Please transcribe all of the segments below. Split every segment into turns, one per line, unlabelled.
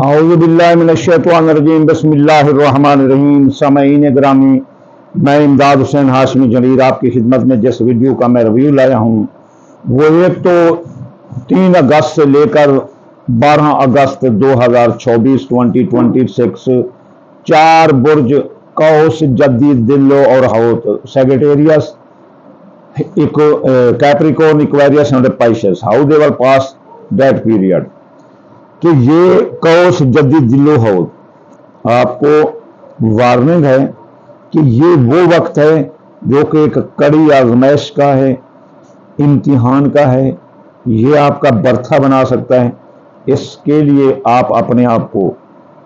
اعوذ باللہ من الشیطان الرجیم بسم اللہ الرحمن الرحیم۔ سامعین گرامی، میں امداد حسین ہاشمی جلیل آپ کی خدمت میں جس ویڈیو کا میں ریویو لایا ہوں وہ ایک تو 3 اگست سے لے کر 12 اگست 2024 2026 4 برج قوس جدید دلو اور حوت Sagittarius Capricorn Aquarius and Pisces how they will pass that period کہ یہ قوس جدید دلو حوت آپ کو وارننگ ہے کہ یہ وہ وقت ہے جو کہ ایک کڑی آزمائش کا ہے، امتحان کا ہے، یہ آپ کا برتھا بنا سکتا ہے۔ اس کے لیے آپ اپنے آپ کو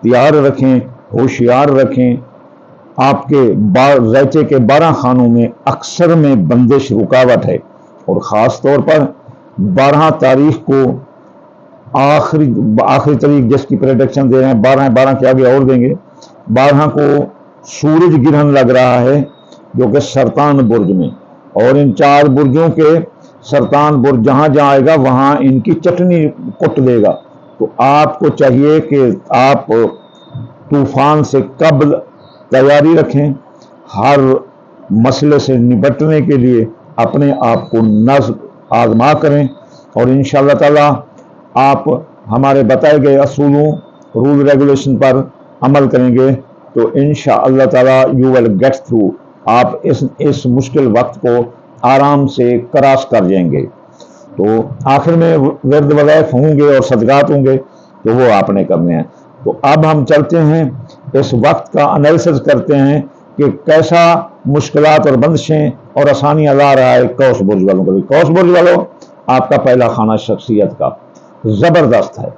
تیار رکھیں، ہوشیار رکھیں۔ آپ کے ذیچے کے 12 خانوں میں اکثر میں بندش رکاوٹ ہے، اور خاص طور پر 12 تاریخ کو آخری تاریخ جس کی پریڈکشن دے رہے ہیں 12 کے آگے اور دیں گے، 12 کو سورج گرہن لگ رہا ہے جو کہ سرطان برج میں، اور ان 4 برجوں کے سرطان برج جہاں جہاں آئے گا وہاں ان کی چٹنی کٹ دے گا۔ تو آپ کو چاہیے کہ آپ طوفان سے قبل تیاری رکھیں، ہر مسئلے سے نپٹنے کے لیے اپنے آپ کو نظم آزما کریں، اور انشاءاللہ تعالی آپ ہمارے بتائے گئے اصولوں رول ریگولیشن پر عمل کریں گے تو انشاءاللہ تعالی یو ول گیٹ تھرو، آپ اس مشکل وقت کو آرام سے کراس کر جائیں گے۔ تو آخر میں ورد وظائف ہوں گے اور صدقات ہوں گے تو وہ آپ نے کرنے ہیں۔ تو اب ہم چلتے ہیں اس وقت کا انالیسس کرتے ہیں کہ کیسا مشکلات اور بندشیں اور آسانیاں لا رہا ہے قوس برج والوں کو۔ قوس برج والوں، آپ کا پہلا خانہ شخصیت کا زبردست ہے،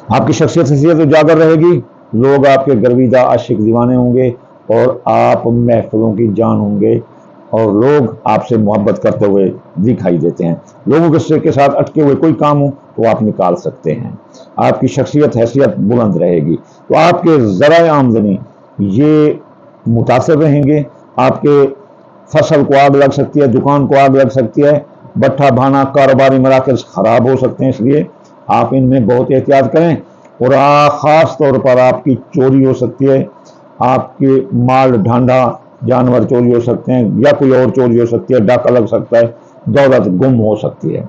آپ کی شخصیت اجاگر رہے گی، لوگ آپ کے گرویدہ عاشق دیوانے ہوں گے، اور آپ محفلوں کی جان ہوں گے، اور لوگ آپ سے محبت کرتے ہوئے دکھائی دیتے ہیں۔ لوگوں کے ساتھ اٹکے ہوئے کوئی کام ہو تو آپ نکال سکتے ہیں، آپ کی شخصیت حیثیت بلند رہے گی۔ تو آپ کے ذرائع آمدنی یہ متاثر رہیں گے، آپ کے فصل کو آگ لگ سکتی ہے، دکان کو آگ لگ سکتی ہے، بٹھا بھانا کاروباری مراکز خراب ہو سکتے ہیں، اس لیے آپ ان میں بہت احتیاط کریں۔ اور خاص طور پر آپ کی چوری ہو سکتی ہے، آپ کے مال ڈھانڈا جانور چوری ہو سکتے ہیں، یا کوئی اور چوری ہو سکتی ہے، ڈاکہ لگ سکتا ہے، دولت گم ہو سکتی ہے،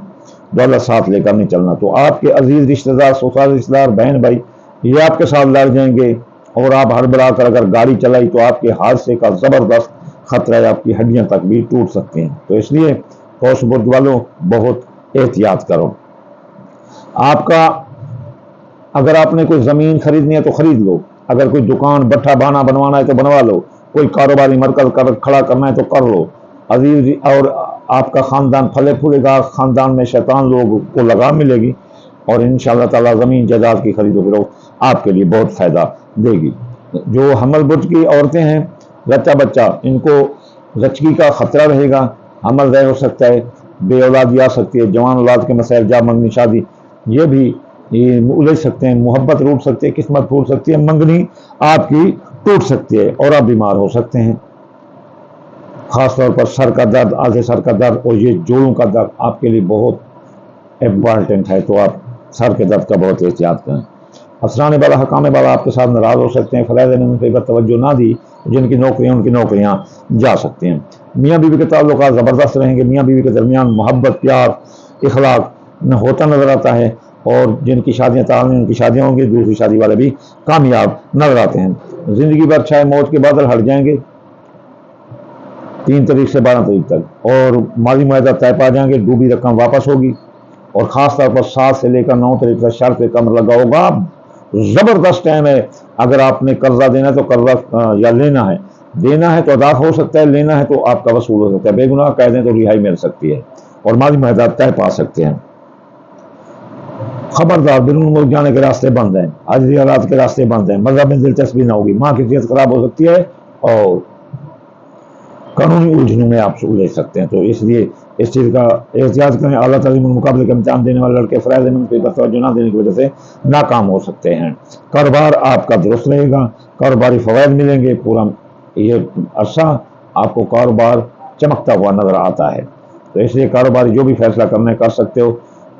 دولت ساتھ لے کر نہیں چلنا۔ تو آپ کے عزیز رشتہ دار، سسرال رشتہ دار، بہن بھائی یہ آپ کے ساتھ لڑ جائیں گے، اور آپ ہڑبڑا کر اگر گاڑی چلائی تو آپ کے حادثے کا زبردست خطرہ ہے، آپ کی ہڈیاں تک بھی ٹوٹ سکتی ہیں۔ تو اس لیے قوس برج والوں بہت احتیاط کرو۔ آپ کا اگر آپ نے کوئی زمین خریدنی ہے تو خرید لو، اگر کوئی دکان بٹھا بھانا بنوانا ہے تو بنوا لو، کوئی کاروباری مرکز کھڑا کرنا ہے تو کر لو عزیز، اور آپ کا خاندان پھلے پھولے گا، خاندان میں شیطان لوگ کو لگام ملے گی، اور انشاءاللہ تعالی زمین جائیداد کی خرید و فروخت آپ کے لیے بہت فائدہ دے گی۔ جو حمل برج کی عورتیں ہیں، بچہ بچہ، ان کو زچگی کا خطرہ رہے گا، حمل رہ ہو سکتا ہے، بے اولادی آ سکتی ہے، جوان اولاد کے مسائل، جا منگنی شادی یہ بھی الجھ سکتے ہیں، محبت روٹ سکتی ہے، قسمت پھوٹ سکتی ہے، منگنی آپ کی ٹوٹ سکتی ہے، اور آپ بیمار ہو سکتے ہیں۔ خاص طور پر سر کا درد، آدھے سر کا درد اور یہ جوڑوں کا درد آپ کے لیے بہت امپورٹنٹ ہے، تو آپ سر کے درد کا بہت احتیاط کریں۔ افسرانے والا، حکام والا آپ کے ساتھ ناراض ہو سکتے ہیں، فلاح نے ان پہ توجہ نہ دی، جن کی نوکریاں ان کی نوکریاں جا سکتی ہیں۔ میاں بیوی کے تعلقات زبردست رہیں گے، میاں بیوی کے درمیان محبت، پیار، اخلاق ہوتا نظر آتا ہے، اور جن کی شادیاں تعلق ان کی شادیاں ہوں گی، دوسری شادی والے بھی کامیاب نظر آتے ہیں۔ زندگی بھر چھائے موت کے بادل ہٹ جائیں گے 3 تاریخ سے 12 تاریخ تک، اور مالی معاہدہ طے پا جائیں گے، ڈوبی رقم واپس ہوگی، اور خاص طور پر 7 سے لے کر 9 تاریخ تک شرط پہ کم لگا ہوگا۔ زبردست ٹائم ہے، اگر آپ نے قرضہ دینا ہے تو قرضہ یا لینا ہے، دینا ہے تو ادا ہو سکتا ہے، لینا ہے تو آپ کا وصول ہو سکتا ہے، بے گناہ کہہ دیں تو رہائی مل سکتی ہے، اور مالی معاہدہ طے پا سکتے ہیں۔ خبردار، بیرون ملک جانے کے راستے بند ہیں، عاجزی حالات کے راستے بند ہیں، مذہب میں دلچسپی نہ ہوگی، ماں کی طبیعت خراب ہو سکتی ہے، اور قانونی الجھنوں میں آپ الجھ سکتے ہیں۔ تو اس لیے اس چیز کا احتیاط کریں۔ اعلیٰ تعلیم المقابلے کا امتحان دینے والے لڑکے فرائض پہ توجہ نہ دینے کی وجہ سے ناکام ہو سکتے ہیں۔ کاروبار آپ کا درست رہے گا، کاروباری فوائد ملیں گے، پورا یہ عرصہ آپ کو کاروبار چمکتا ہوا نظر آتا ہے، تو اس لیے کاروباری جو بھی فیصلہ کرنا ہے کر سکتے ہو،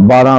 12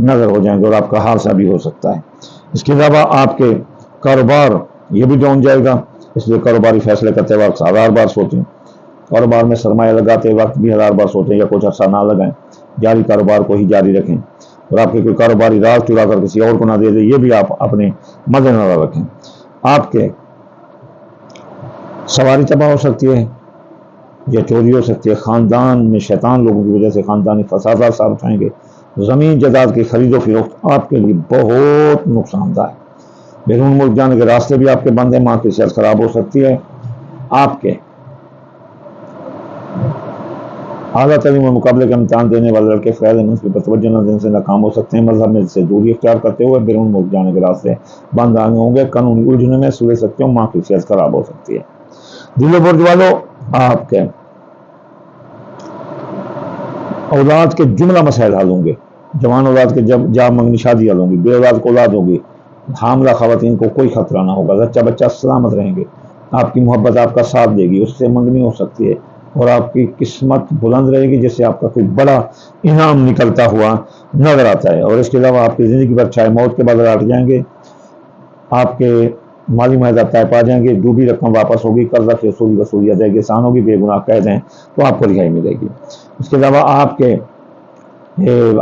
نظر ہو جائیں گے اور آپ کا حادثہ بھی ہو سکتا ہے۔ اس کے علاوہ آپ کے کاروبار یہ بھی ڈاؤن جائے گا، اس لیے کاروباری فیصلے کرتے وقت 1000 بار سوچیں، کاروبار میں سرمایہ لگاتے وقت بھی 1000 بار سوچیں یا کچھ عرصہ نہ لگائیں، جاری کاروبار کو ہی جاری رکھیں اور آپ کے کوئی کاروباری راز چرا کر کسی اور کو نہ دے دے، یہ بھی آپ اپنے مد نظر رکھیں۔ آپ کے سواری تباہ ہو سکتی ہے یا چوری ہو سکتی ہے، خاندان میں شیطان لوگوں کی وجہ سے خاندانی فسادات ثابت ہوئیں گے، زمین جائیداد کی خرید و فروخت آپ کے لیے بہت نقصان دہ ہے، بیرون ملک جانے کے راستے بھی آپ کے بند ہیں، ماں کی صحت خراب ہو سکتی ہے، آپ کے اعلیٰ تعلیم و مقابلے کا امتحان دینے والے لڑکے فیض منصب پر توجہ نہ دینے سے ناکام ہو سکتے ہیں، مذہب میں سے دوری اختیار کرتے ہوئے بیرون ملک جانے کے راستے بند آئے ہوں گے، قانونی الجھنوں میں سلجھ سکتے ہو، ماں کی صحت خراب ہو سکتی ہے۔ دل و برج والوں، آپ کے اولاد کے جملہ مسائل حل ہوں گے، جوان اولاد کے جب جا منگنی شادی حل ہوں گی، بے اولاد کو اولاد ہوگی، حاملہ خواتین کو کوئی خطرہ نہ ہوگا، بچہ بچہ سلامت رہیں گے، آپ کی محبت آپ کا ساتھ دے گی، اس سے منگنی ہو سکتی ہے اور آپ کی قسمت بلند رہے گی جس سے آپ کا کوئی بڑا انعام نکلتا ہوا نظر آتا ہے۔ اور اس کے علاوہ آپ کی زندگی پر چھائے موت کے بدلے اٹھ جائیں گے، آپ کے مالی معاہدات طے پا جائیں گے، ڈوبی رقم واپس ہوگی، قرضہ کی وصولی ادائیگی کی آسان ہوگی، بے گناہ قید ہیں تو آپ کو رہائی ملے گی۔ اس کے علاوہ آپ کے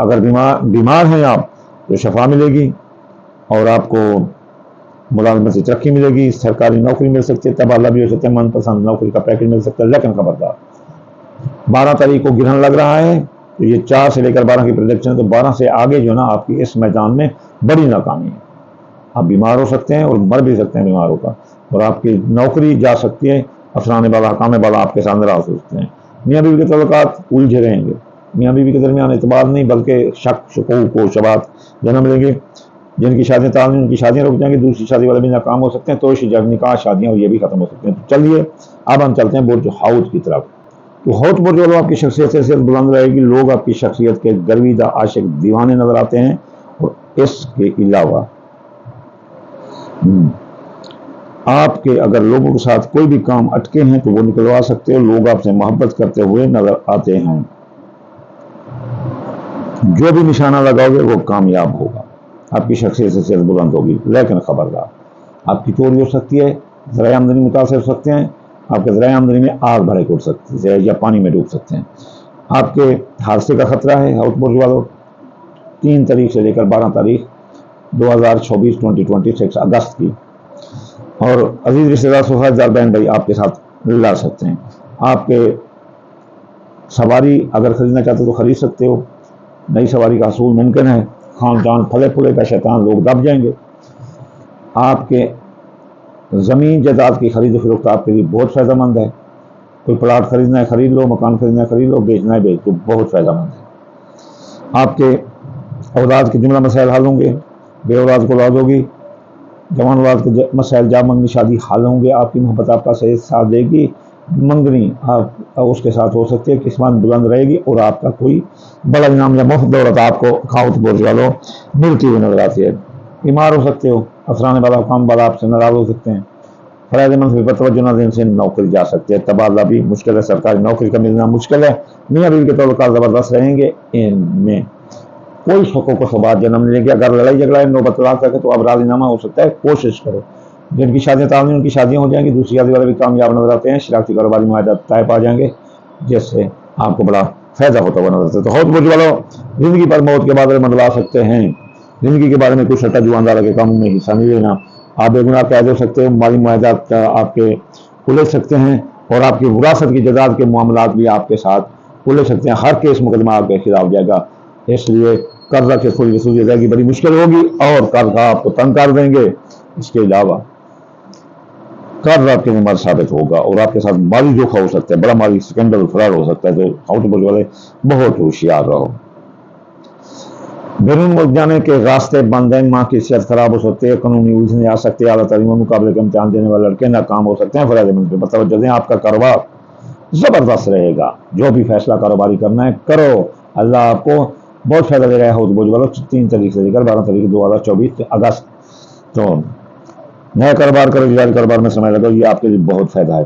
اگر بیمار ہیں آپ تو شفا ملے گی اور آپ کو ملازمت سے ترقی ملے گی، سرکاری نوکری مل سکتی ہے، تبادلہ بھی ہو سکتا ہے، من پسند نوکری کا پیکج مل سکتا ہے، لیکن خبردار 12 تاریخ کو گرہن لگ رہا ہے تو یہ 4 سے لے کر 12 کی پریڈکشن ہے، تو 12 سے آگے جو نا آپ کی اس میدان میں بڑی ناکامی ہے، آپ بیمار ہو سکتے ہیں اور مر بھی سکتے ہیں بیمار ہو کر، اور آپ کی نوکری جا سکتی ہے، افسرانے والا حکام والا آپ کے ساتھ ناراض ہو سکتے ہیں، میاں بیوی کے تعلقات الجھے رہیں گے، میاں بیوی کے درمیان اعتبار نہیں بلکہ شک شکوک و شبہات جنم لیں گے، جن کی شادیاں تعلیم ان کی شادیاں رک جائیں گی، دوسری شادی والے بھی ناکام ہو سکتے ہیں، تو جب نکاح شادیاں اور یہ بھی ختم ہو سکتے ہیں۔ تو چلیے اب ہم چلتے ہیں برج حوت کی طرف۔ تو حوت برج والوں آپ کی شخصیت بلند رہے گی، لوگ آپ کی شخصیت کے گرویدہ عاشق دیوانے نظر آتے ہیں، اور اس کے علاوہ آپ کے اگر لوگوں کے ساتھ کوئی بھی کام اٹکے ہیں تو وہ نکلوا سکتے ہو، لوگ آپ سے محبت کرتے ہوئے نظر آتے ہیں، جو بھی نشانہ لگاؤ گے وہ کامیاب ہوگا، آپ کی شخصیت بلند ہوگی، لیکن خبردار آپ کی چوری ہو سکتی ہے، ذرائع آمدنی متاثر ہو سکتے ہیں، آپ کے ذرائع آمدنی میں آگ بھڑک اٹھ سکتی ہے یا پانی میں ڈوب سکتے ہیں، آپ کے حادثے کا خطرہ ہے حوت برج والوں، 3 تاریخ سے لے کر 12 تاریخ 2026 اگست کی، اور عزیز رشتہ دار سوسائٹی دار بہن بھائی آپ کے ساتھ لڑ سکتے ہیں، آپ کے سواری اگر خریدنا چاہتے تو خرید سکتے ہو، نئی سواری کا حصول ممکن ہے، خاندان پھلے پھولے کا شیطان لوگ دب جائیں گے، آپ کے زمین جائیداد کی خرید و فروخت آپ کے لیے بہت فائدہ مند ہے، کوئی پلاٹ خریدنا ہے خرید لو، مکان خریدنا ہے خرید لو، بیچنا ہے بیچ تو بہت فائدہ مند ہے، آپ کے اولاد کے جملہ مسائل حل ہوں گے، بے اولاد کو اولاد ہوگی، جوان اولاد کے مسائل جا منگنی شادی حل ہوں گے، آپ کی محبت آپ کا صحیح ساتھ دے گی، منگنی آپ اس کے ساتھ ہو سکتی ہے، قسمت بلند رہے گی اور آپ کا کوئی بڑا انعام یا مفت دولت آپ کو حوت برج والوں ملتی ہوئی نظر آتی ہے، بیمار ہو سکتے ہو، افسرانے والا حکام والا آپ سے ناراض ہو سکتے ہیں، فرائض منصب پر توجہ نہ دینے سے نوکری جا سکتے ہیں، تبادلہ بھی مشکل ہے، سرکاری نوکری کا ملنا مشکل ہے، میاں بیوی کے تعلقات زبردست رہیں گے، ان میں کوئی حقوق و ثبات جنم لیں گے، اگر لڑائی جھگڑا نوبت طلاق تک ہے تو اب راضی نامہ ہو سکتا ہے، کوشش کرو، جن کی شادیاں تعلیم ان کی شادیاں ہو جائیں گی، دوسری شادی والے بھی کامیاب نظر آتے ہیں، شراکتی کاروباری معاہدات طے پا جائیں گے جس سے آپ کو بڑا فائدہ ہوتا ہوا نظر آتا ہے۔ تو حوت برج والوں زندگی پر موت کے بادل منڈلا سکتے ہیں، زندگی کے بارے میں کچھ سٹا جواندار کے کاموں میں حصہ نہیں لینا، آپ بے گناہ قید ہو سکتے ہو، مالی معاہدات آپ کے کھلے سکتے ہیں اور آپ کی وراثت کی جائیداد کے معاملات بھی آپ کے ساتھ کھلے سکتے ہیں، ہر کیس مقدمہ آپ کے خلاف جائے گا، اس لیے قرضہ کی وصولی ادائیگی بڑی مشکل ہوگی اور قرضہ آپ کو تنگ کر دیں گے، اس کے علاوہ قرض آپ کے نمبر ثابت ہوگا اور آپ کے ساتھ مالی دھوکہ ہو سکتا ہے، بڑا مالی سکینڈل فراڈ ہو سکتا ہے، تو حوت برج والے بہت ہوشیار رہو۔ بیرون ملک جانے کے راستے بند ہیں، ماں کی صحت خراب ہو سکتی ہے، قانونی الجھنیں آ سکتی ہے، اعلیٰ تعلیم و مقابلے کا امتحان دینے والے لڑکے ناکام ہو سکتے ہیں، فرائض منصب پر توجہ دیں، آپ کا کاروبار زبردست رہے گا، جو بھی فیصلہ کاروباری کرنا ہے کرو، اللہ آپ کو بہت فائدہ دے رہا ہے حوت برج والوں، 3 تاریخ سے لے کر 12 تاریخ 2024 اگست، تو نیا کاروبار کرو، جاری کاروبار میں سرمایہ لگاؤ، یہ آپ کے لیے بہت فائدہ ہے،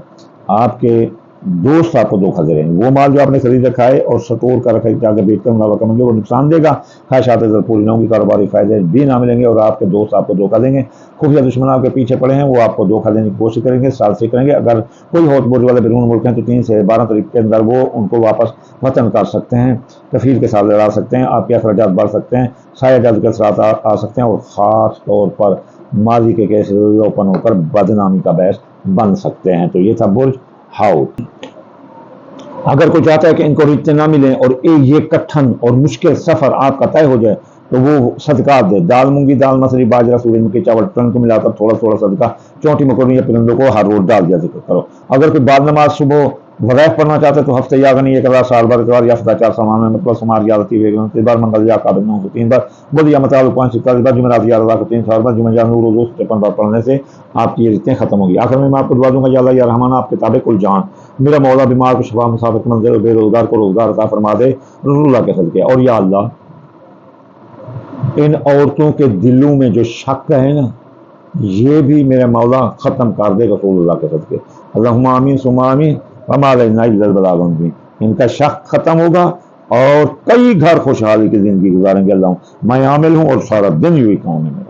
آپ کے دوست آپ کو دھوکہ دے رہے ہیں. وہ مال جو آپ نے خرید رکھا ہے اور سٹور کر رکھا ہے کہ آگے بیچ کر منافع کمائیں گے، وہ نقصان دے گا، خواہشات پوری نہ ہوں گی، کاروباری فائدے بھی نہ ملیں گے، اور آپ کے دوست آپ کو دھوکہ دیں گے. خفیہ دشمن آپ کے پیچھے پڑے ہیں، وہ آپ کو دھوکہ دینے کی کوشش کریں گے، سازشیں کریں گے. اگر کوئی ہوت بوجھ والے بیرون ملک ہیں تو 3 سے 12 تاریخ کے اندر وہ ان کو واپس وطن کر سکتے ہیں، کفیل کے ساتھ لڑا سکتے ہیں، آپ کے اخراجات بڑھ سکتے ہیں، سایہ جات کے اثرات آ سکتے ہیں، اور خاص طور پر ماضی کے کیس اوپن ہو کر بدنامی کا باعث بن سکتے ہیں. تو یہ تھا برج حوت. اگر کوئی چاہتا ہے کہ ان کو رشتے نہ ملیں اور یہ کٹھن اور مشکل سفر آپ کا طے ہو جائے تو وہ صدقات دے. دال مونگی، دال مسری، باجرہ، سورج مکھی، چاول، ٹن کو ملا کر تھوڑا تھوڑا صدقہ چونٹی مکرونی یا پرندوں کو ہر روز ڈال دیا کرو. اگر کوئی بعد نماز صبح وظائف پڑھنا چاہتے تو ہفتے یا غنی 1 سال بھر اتوار یا فتح 4 سامان میں مطلب سمار یادتی ہوئے بار منگل یا قابل 903 بار بدھ یا مطابق 5 بار جمعرات یا رضا کو 300 بار جمعہ یا نور و دوست 53 بار پڑھنے سے آپ کی یہ رشتیں ختم ہوگی. آخر میں آپ کو دعا دوں گا، یا اللہ یا رحمان آپ کے تابع کل جہان، میرا مولا بیمار کو شفا، مسافر کو منزل، بے روزگار کو روزگار عطا فرما دے رسول اللہ کے صدقے. اور یا اللہ ان عورتوں کے دلوں میں جو شک ہے نا، یہ بھی میرا مولا ختم کر دے رسول اللہ کے صدقے. اللہم آمین ثم آمین وما علینا الا البلاغ المبین. ان کا شک ختم ہوگا اور کئی گھر خوشحالی کی زندگی گزاریں گے. اللہ میں عامل ہوں اور سارا دن یوں ہی کام ہے.